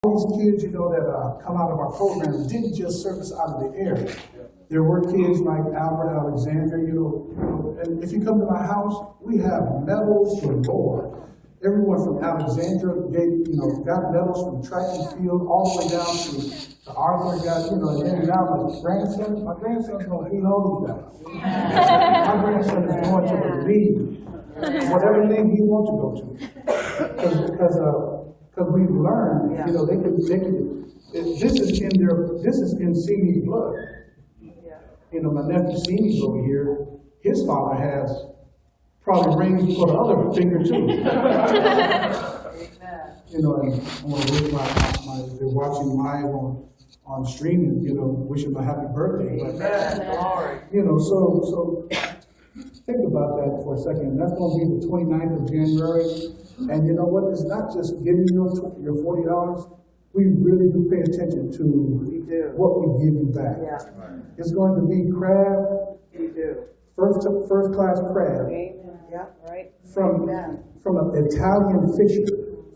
These kids, that come out of our program didn't just surface out of the air. There were kids like Albert Alexander, and if you come to my house, we have medals galore. Everyone from Alexandria got medals from track and field all the way down to Arthur and then now my grandson's going to be holy now. My grandson is going to the league, whatever league he wants to go to. Because we've learned, this is in Seni's blood. My nephew Seni's over here, his father has probably rings for the other finger too. And I want to wish they're watching live on streaming, wish him a happy birthday. But, so think about that for a second. That's going to be the 29th of January. And you know what? It's not just giving you your $40. We really do pay attention to what we give you back. Yeah. It's going to be crab. We do. First class crab. Amen. Yeah, right. From an Italian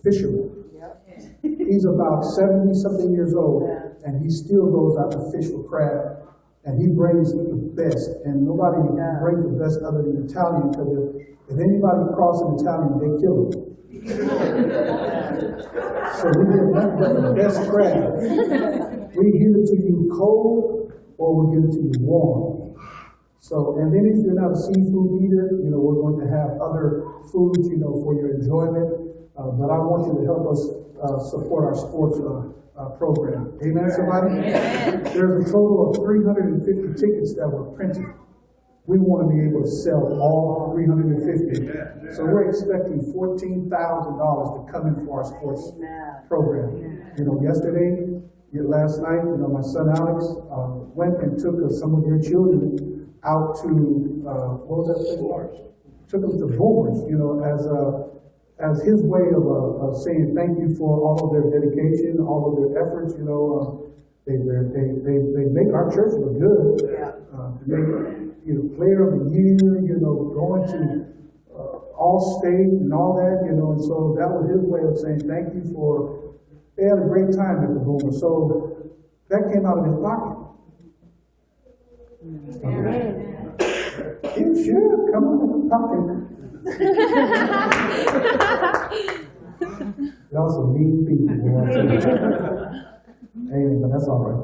fisherman. Yep. He's about 70-something years old, and he still goes out to fish for crab. And he brings the best, and nobody brings the best other than Italian, because if anybody crosses Italian, they kill him. So we get nothing but the best crab. We give it to you cold, or we give it to you warm. So, and then if you're not a seafood eater, we're going to have other foods, for your enjoyment. But I want you to help us support our sports program. Amen, somebody? Amen. There's a total of 350 tickets that were printed. We want to be able to sell all 350. So we're expecting $14,000 to come in for our sports program. Last night, my son Alex went and took some of your children out to, what was that place? Took them to Boomers, as his way of saying thank you for all of their dedication, all of their efforts. They make our church look good. Player of the year, going to all state and all that, and so that was his way of saying thank you for. They had a great time at the Boomer, so that came out of his pocket. It should come out of his pocket. Y'all some mean people, boy. Amen, but that's all right.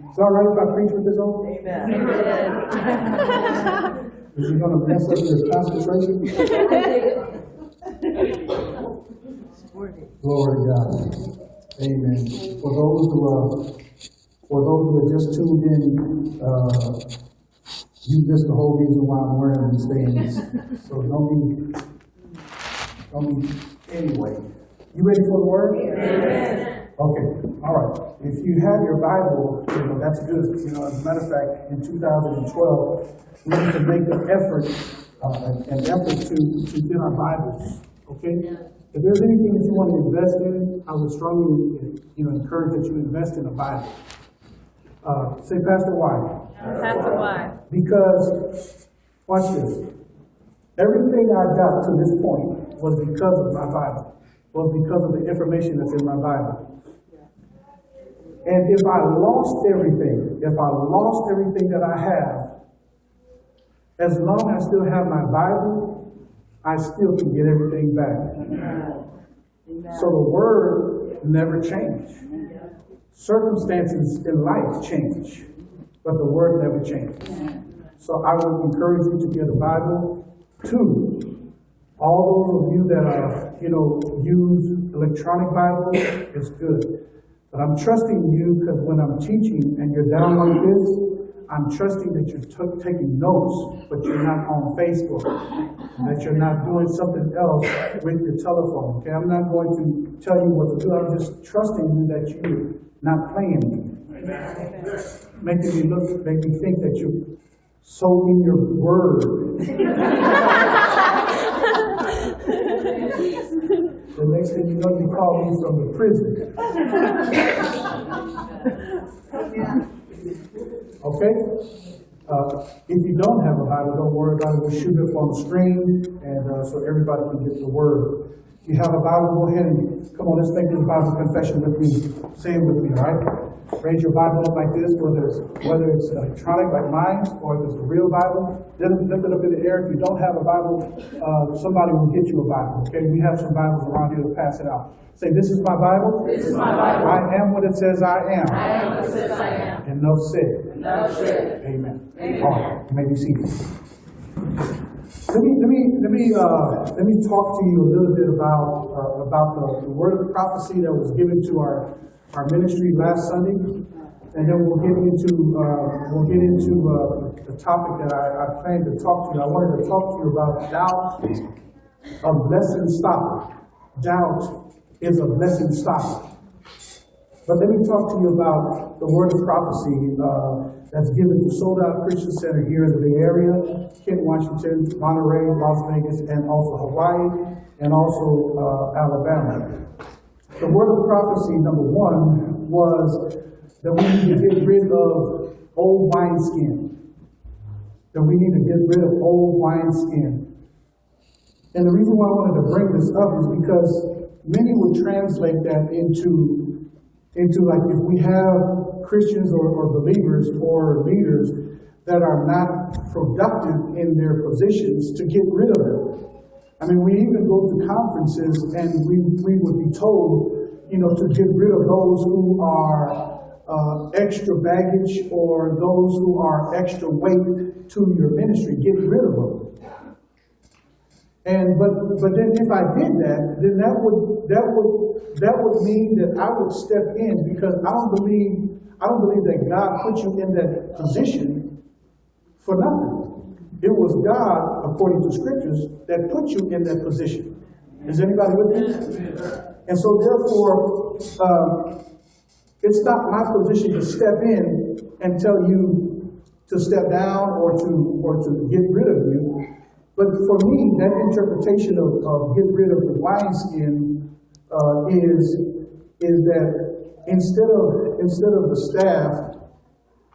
It's all right if I preach with this on? Amen. Is he going to mess up your concentration? Glory to God. Amen. For those who are just tuned in, you missed the whole reason why I'm wearing these things. So don't be, anyway. You ready for the word? Amen. Okay, all right. If you have your Bible, that's good. As a matter of fact, in 2012, we need to make an effort to get our Bibles. Okay? If there's anything that you want to invest in, I would strongly, encourage that you invest in a Bible. Say, Pastor, why? Pastor, why? Because, watch this. Everything I got to this point was because of my Bible. Was because of the information that's in my Bible. And if I lost everything that I have, as long as I still have my Bible, I still can get everything back. Amen. So the word never changed. Circumstances in life change, but the word never changed. So I would encourage you to get a Bible. 2, all those of you that are, use electronic Bibles, it's good. But I'm trusting you because when I'm teaching and you're down like this, I'm trusting that you're taking notes, but you're not on Facebook, that you're not doing something else with your telephone. Okay, I'm not going to tell you what to do. I'm just trusting you that you're not playing me. Making me think that you're so in your word. The next thing you know, you call me from the prison. Okay? If you don't have a Bible, don't worry about it. We'll shoot it up on the screen, and so everybody can get the word. You have a Bible, go ahead and come on, let's make this Bible confession with me. Say it with me, all right? Raise your Bible up like this, whether it's electronic like mine, or if it's a real Bible. Lift it up in the air. If you don't have a Bible, somebody will get you a Bible, okay? We have some Bibles around here to pass it out. Say, this is my Bible. This is my Bible. I am what it says I am. I am what it says I am. And no sin. No sin. Amen. Amen. All right, you may be seated. Let me talk to you a little bit about the word of prophecy that was given to our ministry last Sunday, and then we'll get into the topic that I plan to talk to you. I wanted to talk to you about doubt, a blessing stopper. Doubt is a blessing stopper. But let me talk to you about the word of prophecy that's given to Sold Out Christian Center here in the Bay Area, Kent, Washington, Monterey, Las Vegas, and also Hawaii, and also Alabama. The word of prophecy, number one, was that we need to get rid of old wineskin. That we need to get rid of old wineskin. And the reason why I wanted to bring this up is because many would translate that into like if we have Christians or believers or leaders that are not productive in their positions, to get rid of them. I mean, we even go to conferences and we would be told, to get rid of those who are extra baggage or those who are extra weight to your ministry. Get rid of them. And but then if I did that, then that would mean that I would step in, because I don't believe that God put you in that position for nothing. It was God, according to scriptures, that put you in that position. Is anybody with me? And so therefore, it's not my position to step in and tell you to step down or to get rid of you. But for me, that interpretation of get rid of the wineskin is that instead of the staff,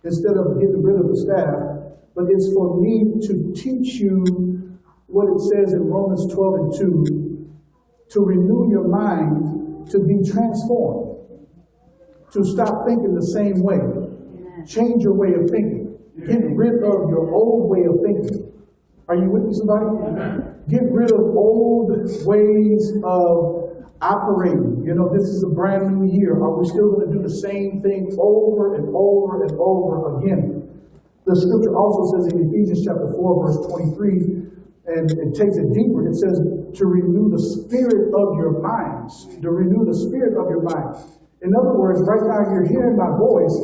instead of getting rid of the staff, but it's for me to teach you what it says in Romans 12:2, to renew your mind, to be transformed, to stop thinking the same way, change your way of thinking, get rid of your old way of thinking. Are you with me, somebody? Get rid of old ways of operating. This is a brand new year. Are we still going to do the same thing over and over and over again? The scripture also says in Ephesians chapter 4, verse 23, and it takes it deeper. It says to renew the spirit of your minds. To renew the spirit of your mind. In other words, right now you're hearing my voice,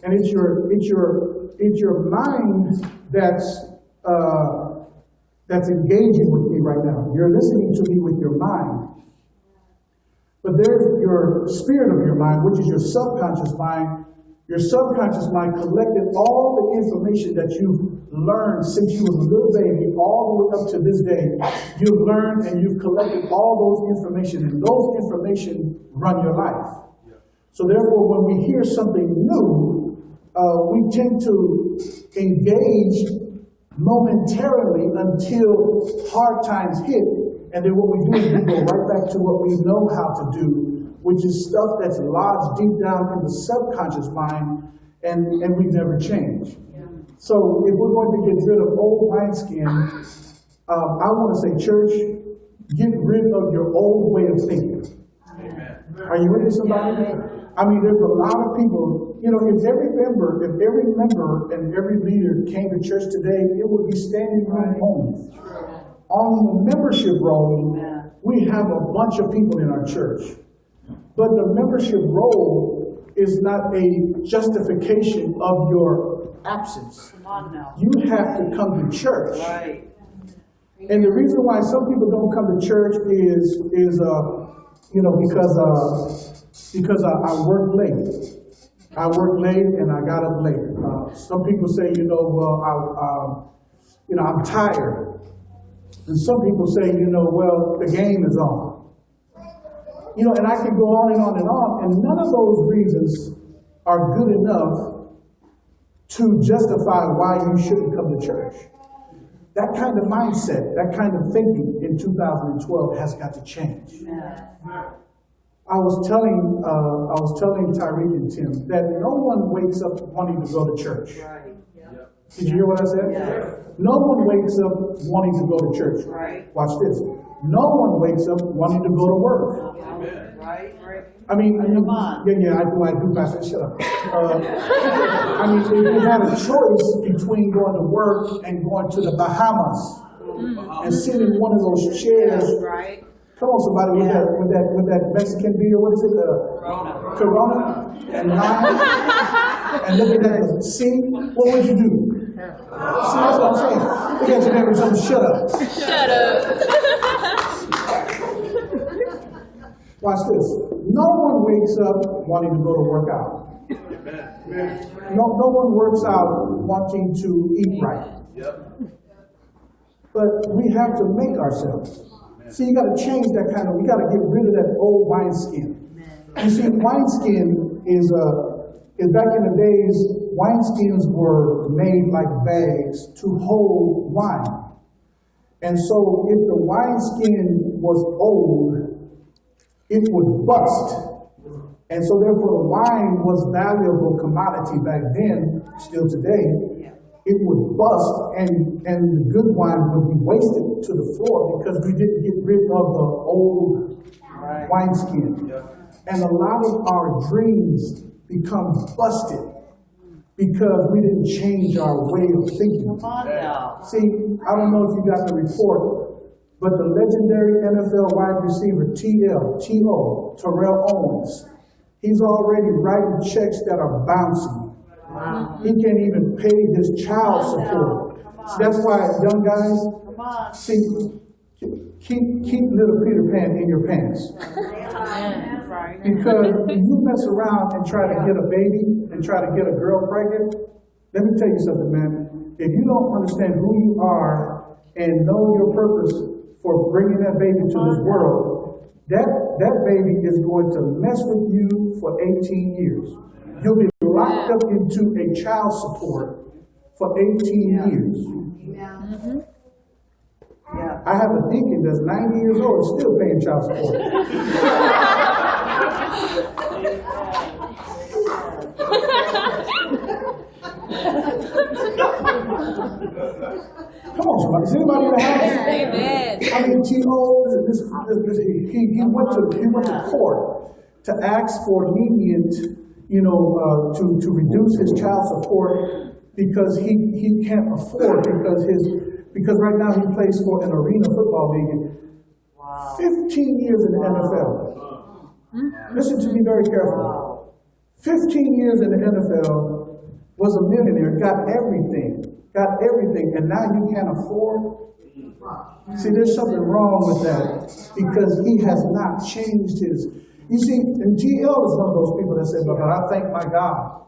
and it's your mind that's engaging with me right now. You're listening to me with your mind. But there's your spirit of your mind, which is your subconscious mind. Your subconscious mind collected all the information that you've learned since you was a little baby, all the way up to this day. You've learned and you've collected all those information, and those information run your life. So therefore, when we hear something new, we tend to engage momentarily until hard times hit, and then what we do is we go right back to what we know how to do, which is stuff that's lodged deep down in the subconscious mind, and we never change. Yeah. So if we're going to get rid of old wineskin, I want to say, church, get rid of your old way of thinking. Amen. Are you with me, somebody? Yeah. I mean, there's a lot of people, if every member and every leader came to church today, it would be standing room only. On the membership roll, we have a bunch of people in our church. But the membership roll is not a justification of your absence. Come on now. You have to come to church. Right. And the reason why some people don't come to church is because I work late. I work late and I got up late. Some people say, I'm tired. And some people say, the game is on. And I can go on and on and on. And none of those reasons are good enough to justify why you shouldn't come to church. That kind of mindset, that kind of thinking in 2012 has got to change. I was telling Tyreek and Tim that no one wakes up wanting to go to church. Did you hear what I said? No one wakes up wanting to go to church. Watch this. No one wakes up wanting to go to work. I mean, yeah, I do, Pastor, shut up. I mean, if you had a choice between going to work and going to the Bahamas and sitting in one of those chairs, come on, somebody, with that Mexican beer, what is it, Corona, and lime, and looking at the sea, what would you do? See, that's what I'm saying. Look at your neighbor and tell them, shut up. Shut up. Watch this. No one wakes up wanting to go to work out. No one works out wanting to eat right. But we have to make ourselves. See, you got to change that we got to get rid of that old wineskin. You see, wineskin is back in the days, wineskins were made like bags to hold wine. And so if the wineskin was old, it would bust. And so therefore the wine was valuable commodity back then, still today. It would bust and the good wine would be wasted to the floor because we didn't get rid of the old wineskin. And a lot of our dreams become busted because we didn't change our way of thinking. See, I don't know if you got the report, but the legendary NFL wide receiver, T.O., Terrell Owens, he's already writing checks that are bouncing. He can't even pay his child support. See, that's why, young guys, see, keep little Peter Pan in your pants. Because if you mess around and try to get a baby and try to get a girl pregnant, let me tell you something, man. If you don't understand who you are and know your purpose for bringing that baby to this world, that baby is going to mess with you for 18 years. You'll be locked up into a child support for 18 years. I have a deacon that's 90 years old and still paying child support. Come on, somebody. Is anybody in the house? Amen. I mean, T.O., he went to court to ask for lenient, to reduce his child support because he can't afford because right now he plays for an arena football league. 15 years in the NFL. Listen to me very carefully. 15 years in the NFL, was a millionaire, got everything, and now he can't afford. See, there's something wrong with that because he has not changed his. You see, and T.L. is one of those people that said, "But I thank my God.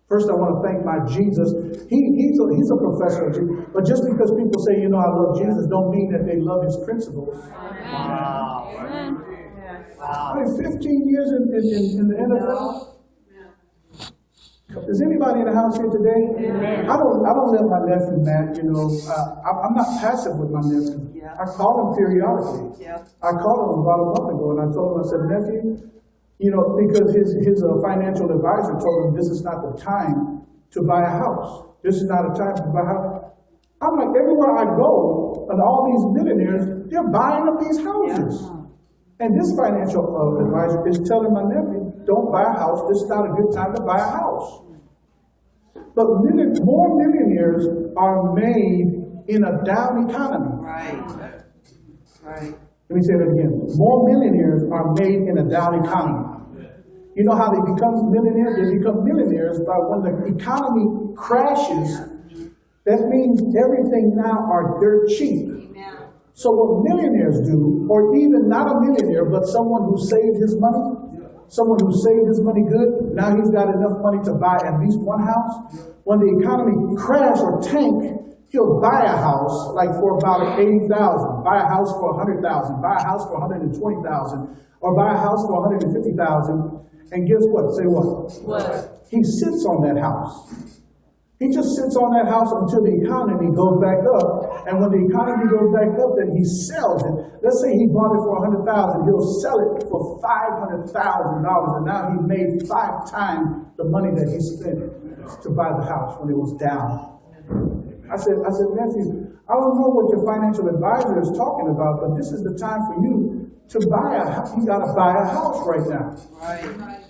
First, I want to thank my Jesus." He's a professional, but just because people say, I love Jesus, don't mean that they love his principles. Wow. I mean, 15 years in the NFL. Is anybody in the house here today? I don't let my nephew, Matt, I'm not passive with my nephew. I call him periodically. I called him about a month ago and I told him, I said, nephew, because his financial advisor told him this is not the time to buy a house. This is not a time to buy a house. I'm like, everywhere I go, and all these millionaires, they're buying up these houses. And this financial advisor is telling my nephew, don't buy a house. This is not a good time to buy a house. But more millionaires are made in a down economy. Right. Let me say that again. More millionaires are made in a down economy. You know how they become millionaires? They become millionaires by when the economy crashes. That means everything now are dirt cheap. So what millionaires do, or even not a millionaire, but someone who saved his money, good, now he's got enough money to buy at least one house. When the economy crash or tank, he'll buy a house like for about $80,000, buy a house for $100,000, buy a house for $120,000, or buy a house for $150,000. And guess what? Say what? What? He sits on that house. He just sits on that house until the economy goes back up. And when the economy goes back up, then he sells it. Let's say he bought it for $100,000, he'll sell it for $500,000, and now he made 5 times the money that he spent to buy the house when it was down. I said, Matthew, I don't know what your financial advisor is talking about, but this is the time for you to buy a house. You got to buy a house right now. Right.